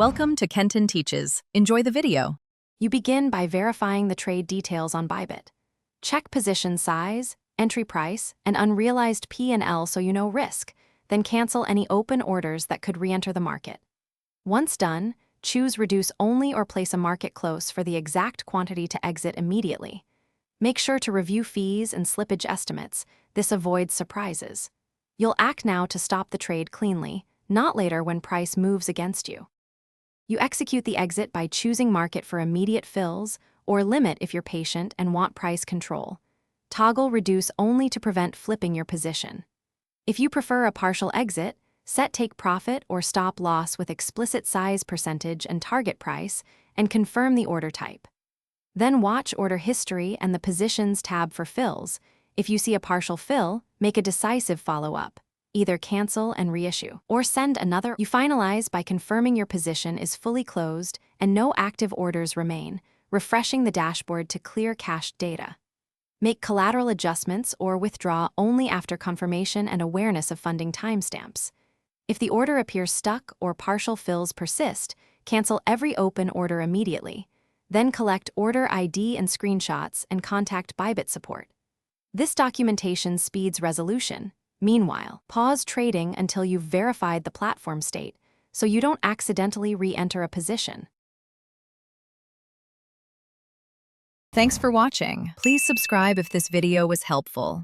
Welcome to Kenton Teaches. Enjoy the video. You begin by verifying the trade details on Bybit. Check position size, entry price, and unrealized P&L so you know risk, then cancel any open orders that could re-enter the market. Once done, choose Reduce Only or place a market close for the exact quantity to exit immediately. Make sure to review fees and slippage estimates. This avoids surprises. You'll act now to stop the trade cleanly, not later when price moves against you. You execute the exit by choosing market for immediate fills or limit if you're patient and want price control. Toggle Reduce Only to prevent flipping your position. If you prefer a partial exit, set Take Profit or Stop Loss with explicit size percentage and target price and confirm the order type. Then watch Order History and the Positions tab for fills. If you see a partial fill, make a decisive follow-up. Either cancel and reissue, or send another. You finalize by confirming your position is fully closed and no active orders remain, refreshing the dashboard to clear cached data. Make collateral adjustments or withdraw only after confirmation and awareness of funding timestamps. If the order appears stuck or partial fills persist, cancel every open order immediately. Then collect order ID and screenshots and contact Bybit support. This documentation speeds resolution. Meanwhile, pause trading until you've verified the platform state, so you don't accidentally re-enter a position. Thanks for watching. Please subscribe if this video was helpful.